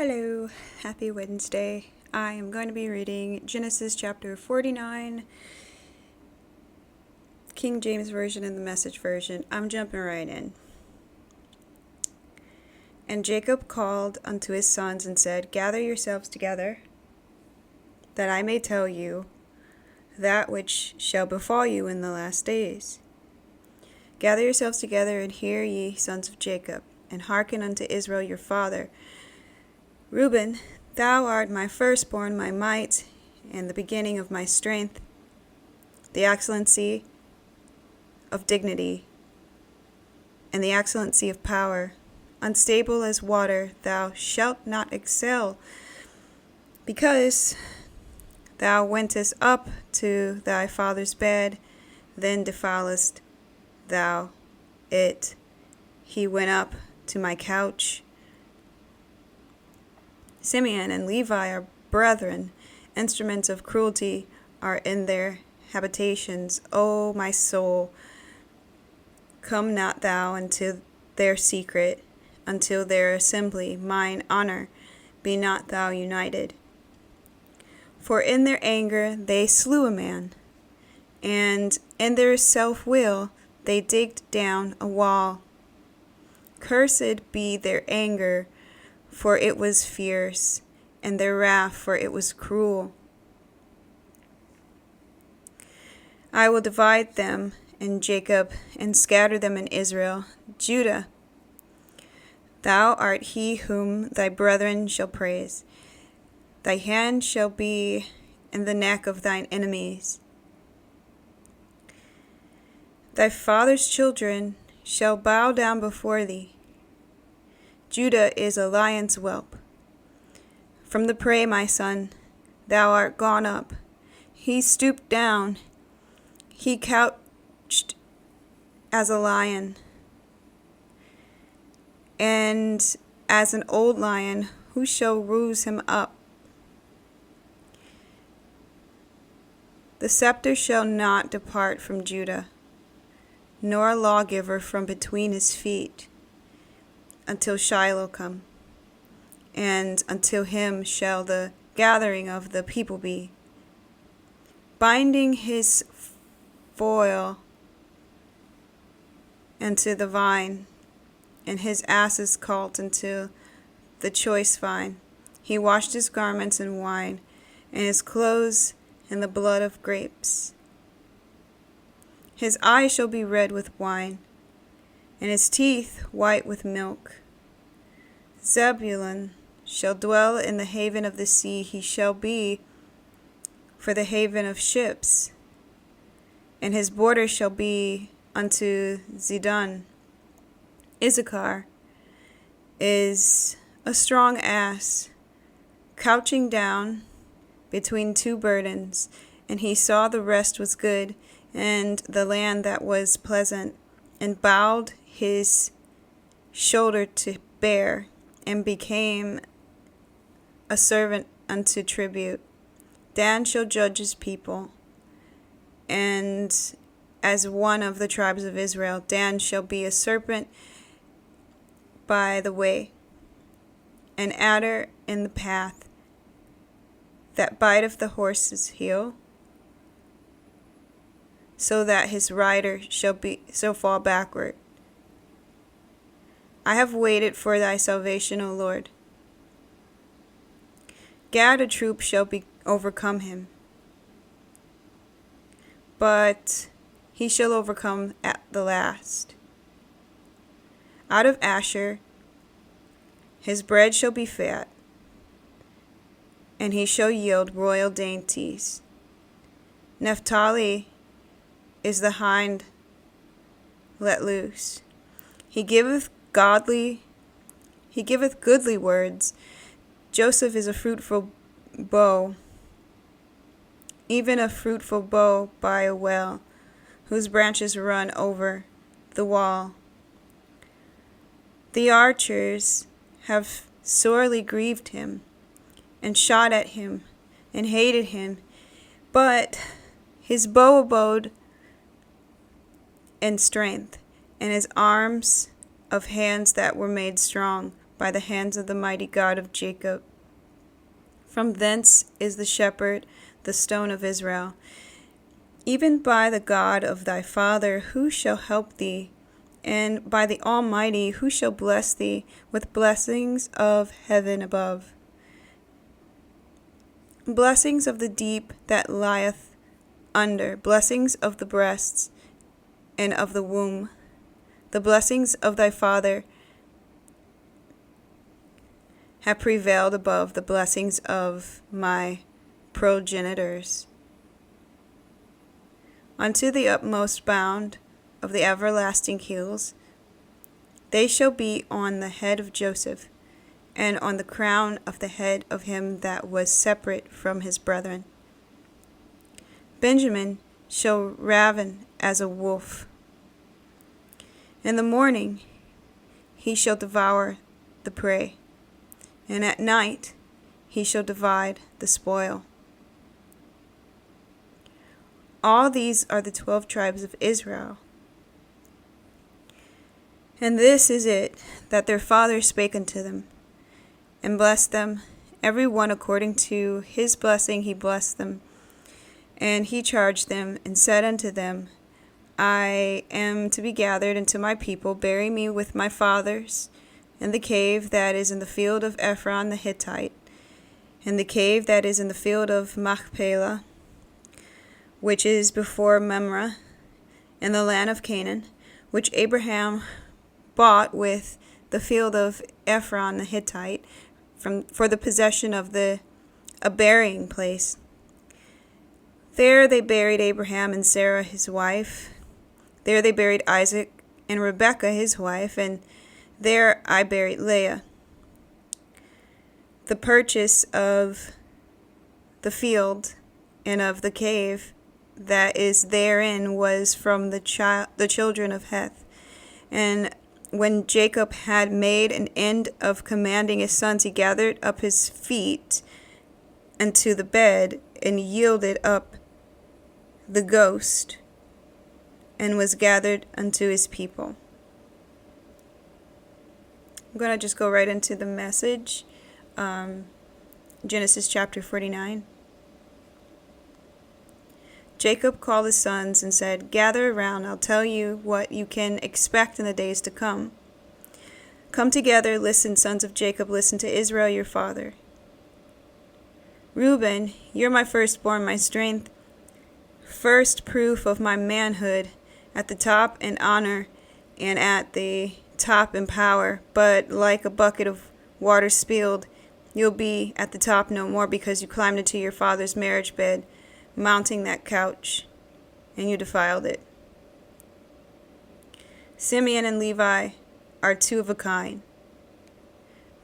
Hello, happy Wednesday. I am going to be reading Genesis chapter 49, King James Version and the Message Version. I'm jumping right in. And Jacob called unto his sons and said, Gather yourselves together, that I may tell you that which shall befall you in the last days. Gather yourselves together, and hear ye, sons of Jacob, and hearken unto Israel your father. Reuben, thou art my firstborn, my might, and the beginning of my strength, the excellency of dignity, and the excellency of power. Unstable as water, thou shalt not excel, because thou wentest up to thy father's bed, then defilest thou it. He went up to my couch. Simeon and Levi are brethren, instruments of cruelty are in their habitations. O my soul, come not thou unto their secret, until their assembly, mine honor, be not thou united. For in their anger they slew a man, and in their self-will they digged down a wall. Cursed be their anger, for it was fierce, and their wrath, for it was cruel. I will divide them in Jacob, and scatter them in Israel. Judah, thou art he whom thy brethren shall praise. Thy hand shall be in the neck of thine enemies. Thy father's children shall bow down before thee. Judah is a lion's whelp. From the prey, my son, thou art gone up. He stooped down. He couched as a lion. And as an old lion, who shall rouse him up? The scepter shall not depart from Judah, nor a lawgiver from between his feet, until Shiloh come, and until him shall the gathering of the people be. Binding his foal unto the vine, and his ass's colt unto the choice vine. He washed his garments in wine, and his clothes in the blood of grapes. His eye shall be red with wine, and his teeth white with milk. Zebulun shall dwell in the haven of the sea. He shall be for the haven of ships, and his border shall be unto Zidon. Issachar is a strong ass, couching down between two burdens, and he saw the rest was good, and the land that was pleasant, and bowed his shoulder to bear, and became a servant unto tribute. Dan shall judge his people, and as one of the tribes of Israel, Dan shall be a serpent by the way, an adder in the path, that biteth the horse's heel, so that his rider shall fall backward. I have waited for thy salvation, O Lord. Gad a troop shall overcome him, but he shall overcome at the last. Out of Asher his bread shall be fat, and he shall yield royal dainties. Naphtali is the hind let loose. He giveth goodly words. Joseph is a fruitful bow, even a fruitful bow by a well, whose branches run over the wall. The archers have sorely grieved him, and shot at him, and hated him, but his bow abode in strength, and his arms of hands that were made strong by the hands of the mighty God of Jacob. From thence is the shepherd, the stone of Israel. Even by the God of thy father, who shall help thee? And by the Almighty, who shall bless thee with blessings of heaven above? Blessings of the deep that lieth under, blessings of the breasts and of the womb, the blessings of thy father have prevailed above the blessings of my progenitors. Unto the utmost bound of the everlasting hills, they shall be on the head of Joseph, and on the crown of the head of him that was separate from his brethren. Benjamin shall raven as a wolf. In the morning he shall devour the prey, and at night he shall divide the spoil. All these are the 12 tribes of Israel. And this is it, that their father spake unto them, and blessed them, every one according to his blessing he blessed them. And he charged them, and said unto them, I am to be gathered into my people, bury me with my fathers, in the cave that is in the field of Ephron the Hittite, in the cave that is in the field of Machpelah, which is before Mamre, in the land of Canaan, which Abraham bought with the field of Ephron the Hittite, for the possession of a burying place. There they buried Abraham and Sarah his wife. There they buried Isaac and Rebekah his wife, and there I buried Leah. The purchase of the field and of the cave that is therein was from the children of Heth. And when Jacob had made an end of commanding his sons, he gathered up his feet unto the bed, and yielded up the ghost, and was gathered unto his people. I'm going to just go right into the message. Genesis chapter 49. Jacob called his sons and said, Gather around, I'll tell you what you can expect in the days to come. Come together, listen, sons of Jacob, listen to Israel your father. Reuben, you're my firstborn, my strength, first proof of my manhood, at the top in honor, and at the top in power. But like a bucket of water spilled, you'll be at the top no more, because you climbed into your father's marriage bed, mounting that couch, and you defiled it. Simeon and Levi are two of a kind,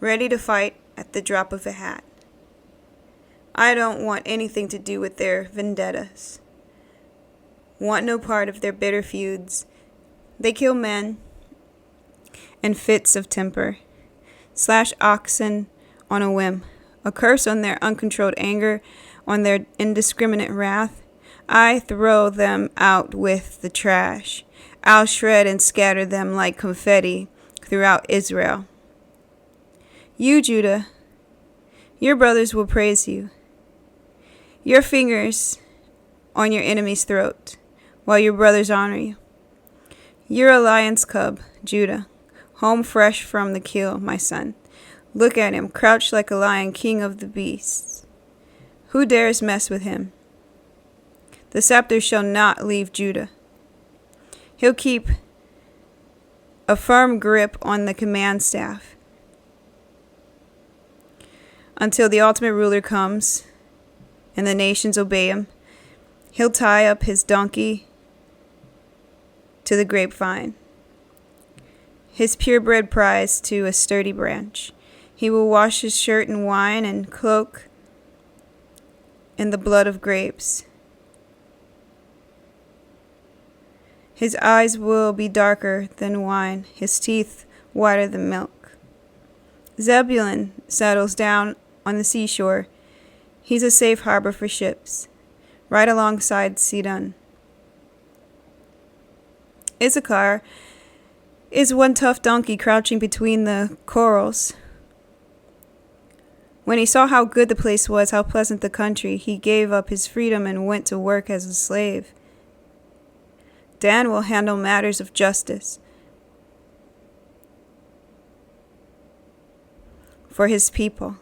ready to fight at the drop of a hat. I don't want anything to do with their vendettas. Want no part of their bitter feuds. They kill men in fits of temper, slash oxen on a whim, a curse on their uncontrolled anger, on their indiscriminate wrath. I throw them out with the trash. I'll shred and scatter them like confetti throughout Israel. You, Judah, your brothers will praise you. Your fingers on your enemy's throat, while your brothers honor you. You're a lion's cub, Judah, home fresh from the kill, my son. Look at him, crouched like a lion, king of the beasts. Who dares mess with him? The scepter shall not leave Judah. He'll keep a firm grip on the command staff until the ultimate ruler comes and the nations obey him. He'll tie up his donkey to the grapevine, his purebred prize to a sturdy branch. He will wash his shirt in wine and cloak in the blood of grapes. His eyes will be darker than wine, his teeth whiter than milk. Zebulun settles down on the seashore. He's a safe harbor for ships, right alongside Sidon. Issachar is one tough donkey crouching between the corals, When he saw how good the place was, how pleasant the country, he gave up his freedom and went to work as a slave. Dan will handle matters of justice for his people.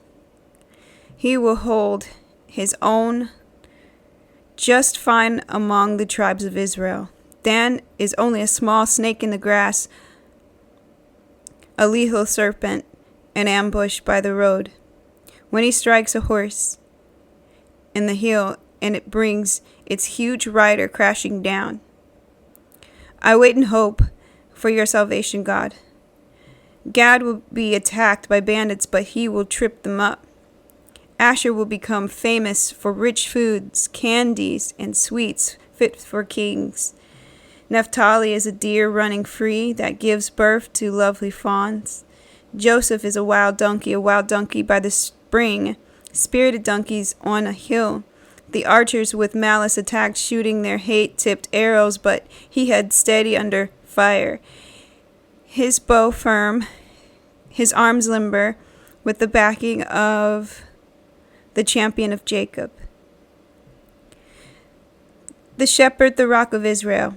He will hold his own just fine among the tribes of Israel. Dan is only a small snake in the grass, a lethal serpent, an ambush by the road. When he strikes a horse in the heel and it brings its huge rider crashing down. I wait in hope for your salvation, God. Gad will be attacked by bandits, but he will trip them up. Asher will become famous for rich foods, candies, and sweets fit for kings. Naphtali is a deer running free that gives birth to lovely fawns. Joseph is a wild donkey by the spring, spirited donkeys on a hill. The archers with malice attacked, shooting their hate-tipped arrows, but he had steady under fire. His bow firm, his arms limber, with the backing of the champion of Jacob. The shepherd, the rock of Israel,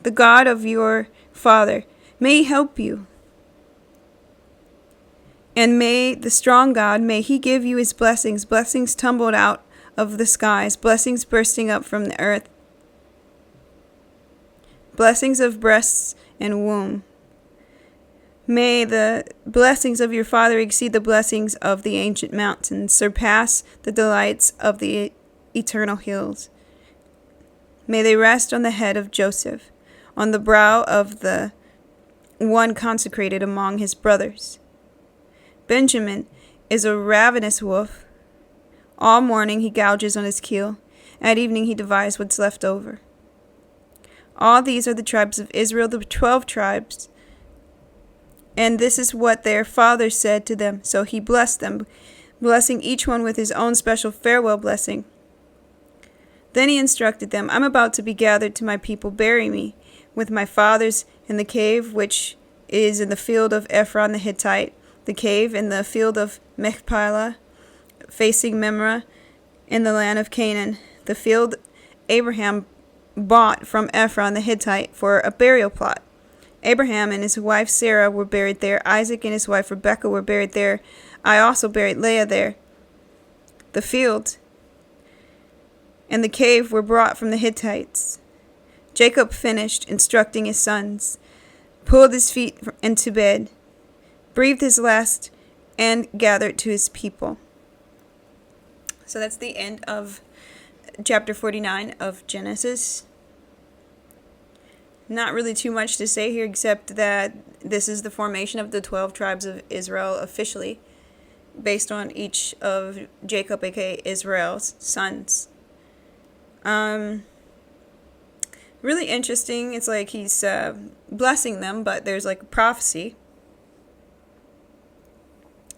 the God of your father, may he help you. And may the strong God, may he give you his blessings, blessings tumbled out of the skies, blessings bursting up from the earth, blessings of breasts and womb. May the blessings of your father exceed the blessings of the ancient mountains, surpass the delights of the eternal hills. May they rest on the head of Joseph, on the brow of the one consecrated among his brothers. Benjamin is a ravenous wolf. All morning he gouges on his keel. At evening he divides what's left over. All these are the tribes of Israel, the 12 tribes. And this is what their father said to them. So he blessed them, blessing each one with his own special farewell blessing. Then he instructed them, I'm about to be gathered to my people. Bury me with my fathers in the cave which is in the field of Ephron the Hittite, the cave in the field of Machpelah, facing Memrah, in the land of Canaan, the field Abraham bought from Ephron the Hittite for a burial plot. Abraham and his wife Sarah were buried there. Isaac and his wife Rebekah were buried there. I also buried Leah there. The field and the cave were brought from the Hittites. Jacob finished instructing his sons, pulled his feet into bed, breathed his last, and gathered to his people. So that's the end of chapter 49 of Genesis. Not really too much to say here except that this is the formation of the 12 tribes of Israel officially, based on each of Jacob, aka Israel's sons. Really interesting. It's like he's blessing them, but there's like a prophecy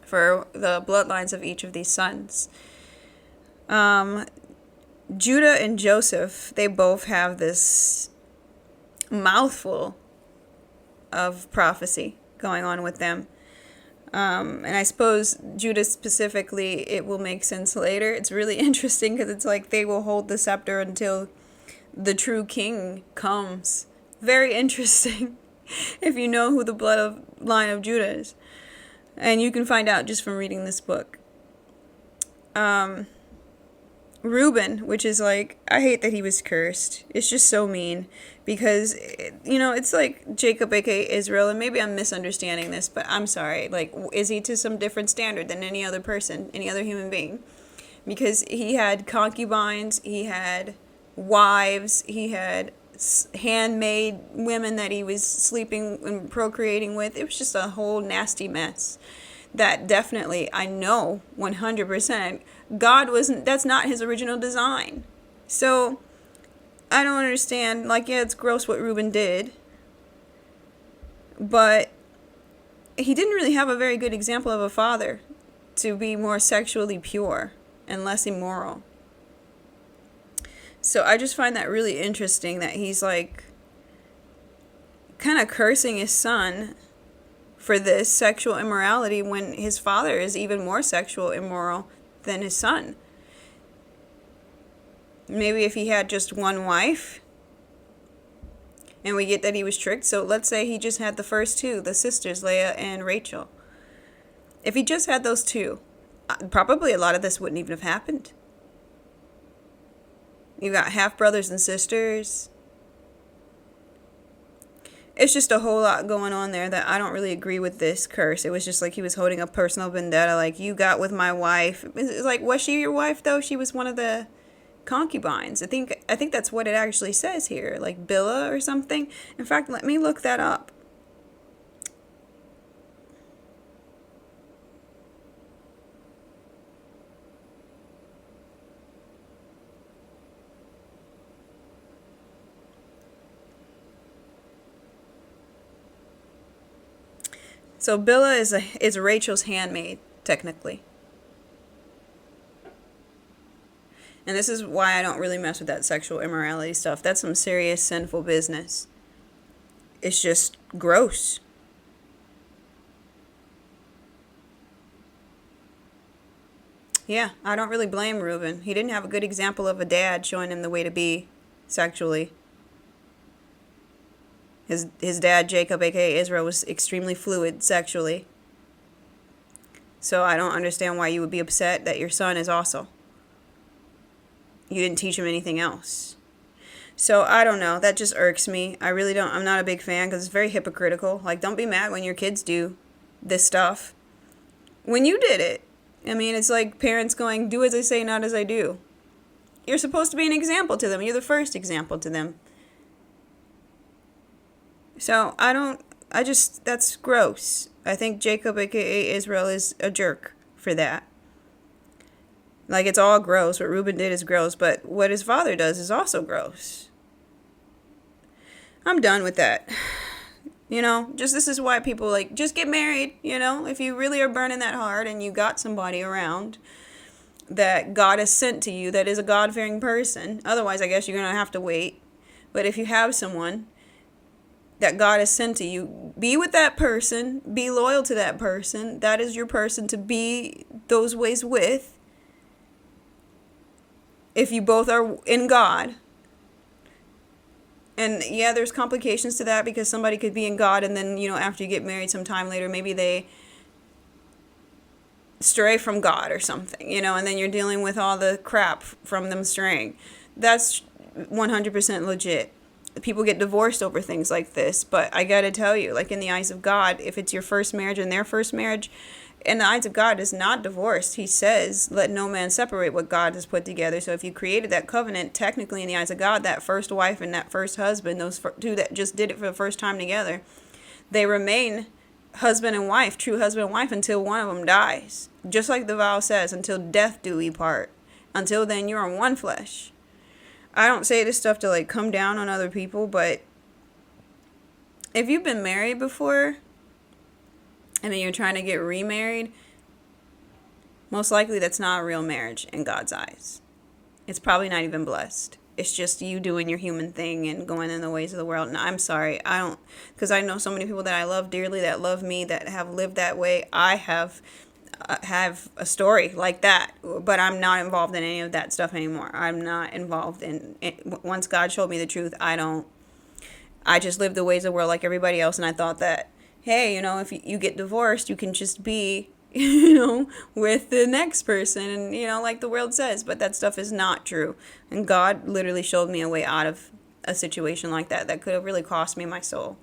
for the bloodlines of each of these sons. Judah and Joseph, they both have this mouthful of prophecy going on with them. And I suppose Judah specifically, it will make sense later. It's really interesting because it's like they will hold the scepter until the true king comes. Very interesting if you know who the bloodline of Judah is. And you can find out just from reading this book. Reuben, which is like, I hate that he was cursed. It's just so mean because, it's like Jacob, aka Israel, and maybe I'm misunderstanding this, but I'm sorry. Like, is he to some different standard than any other person, any other human being? Because he had concubines, he had wives, he had handmaid women that he was sleeping and procreating with. It was just a whole nasty mess. That definitely, I know 100%, that's not his original design. So, I don't understand, it's gross what Reuben did, but he didn't really have a very good example of a father to be more sexually pure and less immoral. So I just find that really interesting that he's kind of cursing his son for this sexual immorality when his father is even more sexual immoral than his son. Maybe if he had just one wife, and we get that he was tricked. So let's say he just had the first two, the sisters, Leah and Rachel. If he just had those two, probably a lot of this wouldn't even have happened. You got half brothers and sisters. It's just a whole lot going on there that I don't really agree with this curse. It was just like he was holding a personal vendetta, like, you got with my wife. It's like, was she your wife, though? She was one of the concubines. I think that's what it actually says here, like Bilhah or something. In fact, let me look that up. So Bilhah is Rachel's handmaid, technically. And this is why I don't really mess with that sexual immorality stuff. That's some serious sinful business. It's just gross. Yeah, I don't really blame Reuben. He didn't have a good example of a dad showing him the way to be sexually. His dad, Jacob, aka Israel, was extremely fluid sexually. So I don't understand why you would be upset that your son is also. You didn't teach him anything else. So I don't know. That just irks me. I really don't. I'm not a big fan because it's very hypocritical. Like, don't be mad when your kids do this stuff. When you did it. I mean, it's like parents going, do as I say, not as I do. You're supposed to be an example to them. You're the first example to them. So that's gross. I think Jacob, aka Israel, is a jerk for that. Like, it's all gross. What Reuben did is gross, but what his father does is also gross. I'm done with that. This is why people, just get married, if you really are burning that hard and you got somebody around that God has sent to you that is a God-fearing person. Otherwise, I guess you're going to have to wait. But if you have someone that God has sent to you, be with that person, be loyal to that person. That is your person to be those ways with. If you both are in God. And yeah, there's complications to that because somebody could be in God and then, after you get married sometime later, maybe they stray from God or something, and then you're dealing with all the crap from them straying. That's 100% legit. People get divorced over things like this, but I gotta tell you, in the eyes of God, if it's your first marriage and their first marriage, in the eyes of God, is not divorced. He says, let no man separate what God has put together. So if you created that covenant, technically in the eyes of God, that first wife and that first husband, those two that just did it for the first time together, they remain husband and wife, true husband and wife, until one of them dies. Just like the vow says, until death do we part. Until then, you're in one flesh. I don't say this stuff to come down on other people, but if you've been married before and then you're trying to get remarried, most likely that's not a real marriage in God's eyes. It's probably not even blessed. It's just you doing your human thing and going in the ways of the world. And I'm sorry, because I know so many people that I love dearly, that love me, that have lived that way. I have a story like that, but I'm not involved in any of that stuff anymore. I'm not involved in it. Once God showed me the truth, I just lived the ways of the world like everybody else, and I thought that, hey, if you get divorced, you can just be, with the next person, and, like the world says, but that stuff is not true. And God literally showed me a way out of a situation like that could have really cost me my soul.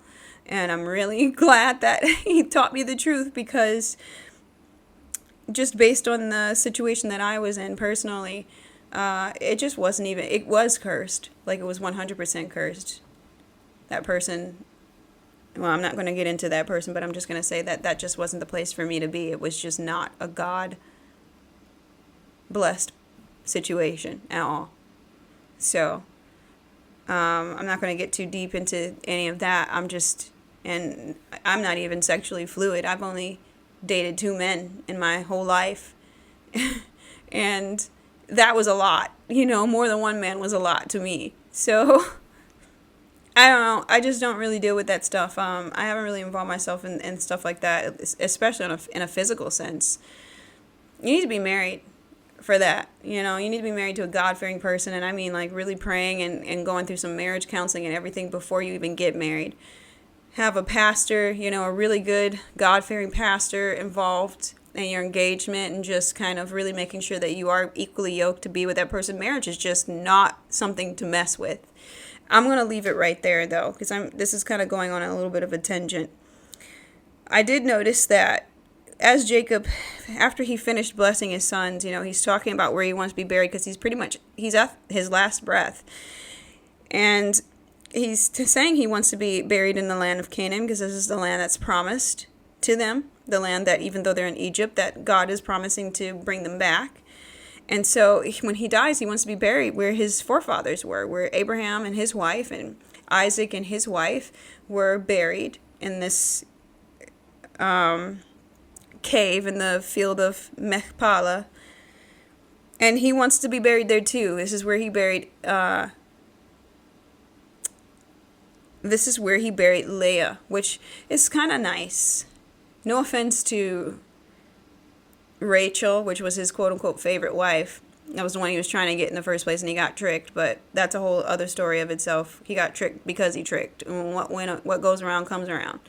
And I'm really glad that he taught me the truth, because just based on the situation that I was in personally, it just wasn't even, it was cursed. It was 100% cursed. That person, well, I'm not going to get into that person, but I'm just going to say that just wasn't the place for me to be. It was just not a God-blessed situation at all. So, I'm not going to get too deep into any of that. And I'm not even sexually fluid. I've only dated 2 men in my whole life. And that was a lot. More than one man was a lot to me. So I don't know. I just don't really deal with that stuff. I haven't really involved myself in stuff like that, especially in a physical sense. You need to be married for that. You know, you need to be married to a God-fearing person, and I mean like really praying and going through some marriage counseling and everything before you even get married. Have a pastor, you know, a really good God-fearing pastor involved in your engagement, and just kind of really making sure that you are equally yoked to be with that person. Marriage is just not something to mess with. I'm going to leave it right there though, because this is kind of going on a little bit of a tangent. I did notice that as Jacob, after he finished blessing his sons, you know, he's talking about where he wants to be buried, because he's at his last breath. And he's saying he wants to be buried in the land of Canaan, because this is the land that's promised to them, the land that even though they're in Egypt, that God is promising to bring them back. And so when he dies, he wants to be buried where his forefathers were, where Abraham and his wife and Isaac and his wife were buried in this cave in the field of Machpelah. And he wants to be buried there too. This is where he buried Leah, which is kind of nice. No offense to Rachel, which was his quote-unquote favorite wife. That was the one he was trying to get in the first place, and he got tricked. But that's a whole other story of itself. He got tricked because he tricked. And what goes around comes around.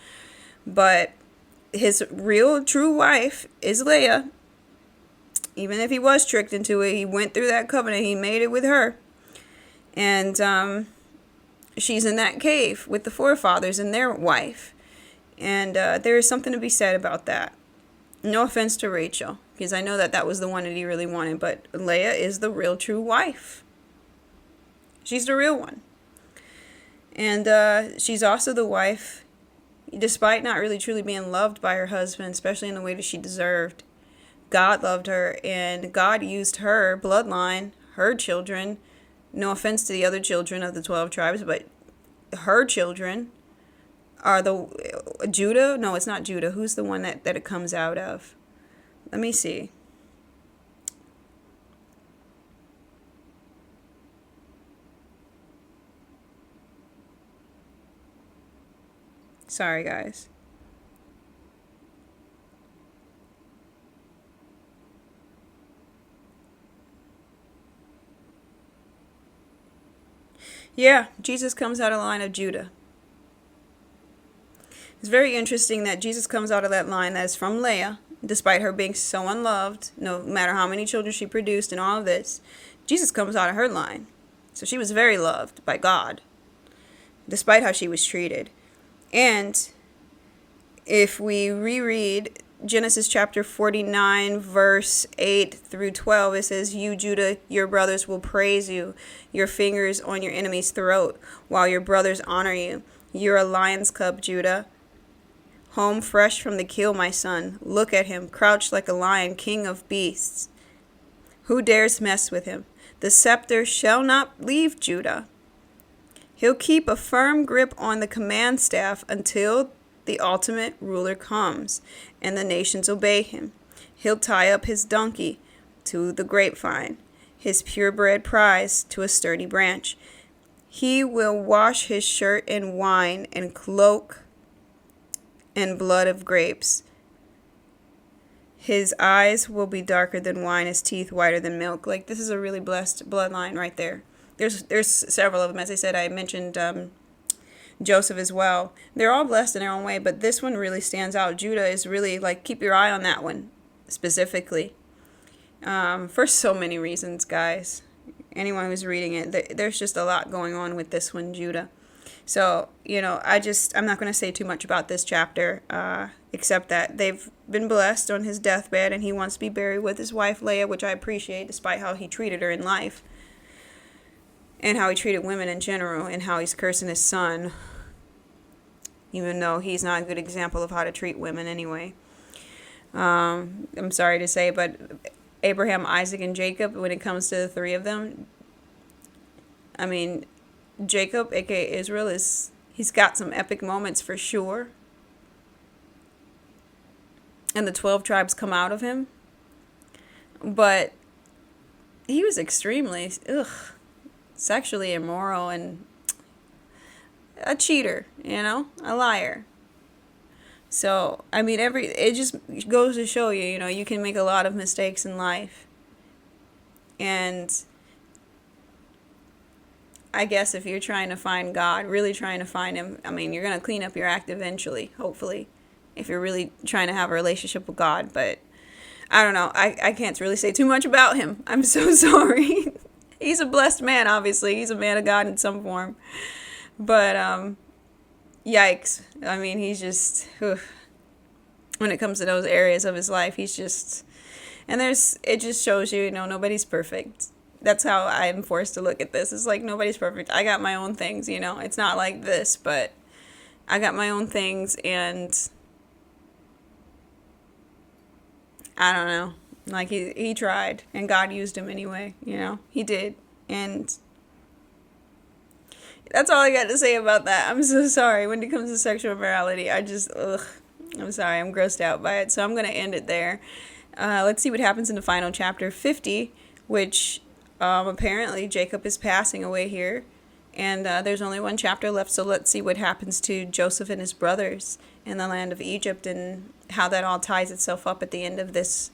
But his real true wife is Leah. Even if he was tricked into it, he went through that covenant. He made it with her. And she's in that cave with the forefathers and their wife. And there is something to be said about that. No offense to Rachel, because I know that was the one that he really wanted, but Leah is the real true wife. She's the real one. And she's also the wife, despite not really truly being loved by her husband, especially in the way that she deserved. God loved her, and God used her bloodline, her children. No offense to the other children of the 12 tribes, but her children are the Judah. No, it's not Judah. Who's the one that it comes out of? Let me see. Sorry, guys. Yeah, Jesus comes out of the line of Judah. It's very interesting that Jesus comes out of that line that is from Leah, despite her being so unloved, no matter how many children she produced and all of this. Jesus comes out of her line. So she was very loved by God, despite how she was treated. And if we reread Genesis chapter 49, verse 8 through 12, it says, "You, Judah, your brothers will praise you, your fingers on your enemy's throat, while your brothers honor you. You're a lion's cub, Judah. Home fresh from the kill, my son. Look at him, crouched like a lion, king of beasts. Who dares mess with him? The scepter shall not leave Judah. He'll keep a firm grip on the command staff until the ultimate ruler comes, and the nations obey him. He'll tie up his donkey to the grapevine, his purebred prize to a sturdy branch. He will wash his shirt in wine and cloak and blood of grapes. His eyes will be darker than wine, his teeth whiter than milk." Like, this is a really blessed bloodline right there. There's several of them. As I said, I mentioned Joseph as well. They're all blessed in their own way, but this one really stands out. Judah is really, like, keep your eye on that one specifically. For so many reasons, guys. Anyone who's reading it, there's just a lot going on with this one, Judah. So, you know, I'm not going to say too much about this chapter, except that they've been blessed on his deathbed, and he wants to be buried with his wife, Leah, which I appreciate, despite how he treated her in life, and how he treated women in general, and how he's cursing his son, even though he's not a good example of how to treat women anyway. I'm sorry to say, but Abraham, Isaac, and Jacob, when it comes to the three of them, I mean, Jacob, aka Israel, he's got some epic moments for sure. And the 12 tribes come out of him. But he was extremely sexually immoral, and a cheater, a liar. So, I mean, it just goes to show you, you can make a lot of mistakes in life. And I guess if you're trying to find God, really trying to find Him, I mean, you're going to clean up your act eventually, hopefully, if you're really trying to have a relationship with God. But I don't know. I can't really say too much about him. I'm so sorry. He's a blessed man, obviously. He's a man of God in some form. But, yikes. I mean, he's just, when it comes to those areas of his life, he's just, and it just shows you, nobody's perfect. That's how I'm forced to look at this. It's like, nobody's perfect. I got my own things, It's not like this, but I got my own things, and I don't know. Like, he tried, and God used him anyway, He did. And that's all I got to say about that. I'm so sorry. When it comes to sexual immorality, I'm sorry. I'm grossed out by it. So I'm going to end it there. Let's see what happens in the final chapter 50, which apparently Jacob is passing away here. And there's only one chapter left, so let's see what happens to Joseph and his brothers in the land of Egypt and how that all ties itself up at the end of this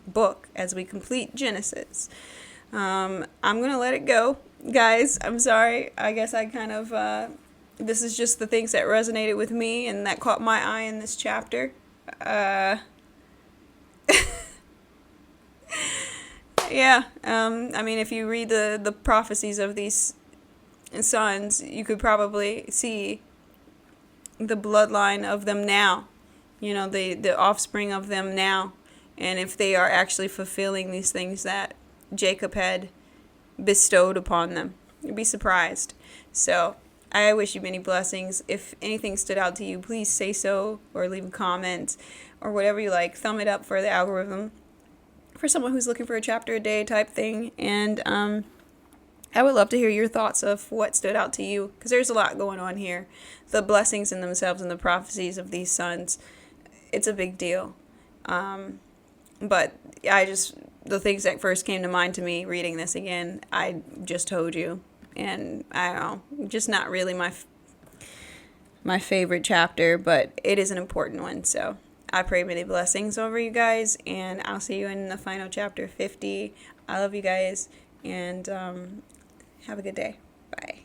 book as we complete Genesis. I'm going to let it go. Guys, I'm sorry. I guess I kind of, this is just the things that resonated with me and that caught my eye in this chapter. Yeah, I mean, if you read the prophecies of these sons, you could probably see the bloodline of them now, the offspring of them now, and if they are actually fulfilling these things that Jacob had bestowed upon them. You'd be surprised. So I wish you many blessings. If anything stood out to you, please say so or leave a comment or whatever you like. Thumb it up for the algorithm for someone who's looking for a chapter a day type thing. And I would love to hear your thoughts of what stood out to you, because there's a lot going on here. The blessings in themselves and the prophecies of these sons, it's a big deal. But the things that first came to mind to me reading this again, I just told you. And I don't know, just not really my favorite chapter, but it is an important one. So I pray many blessings over you guys, and I'll see you in the final chapter 50. I love you guys, and have a good day. Bye.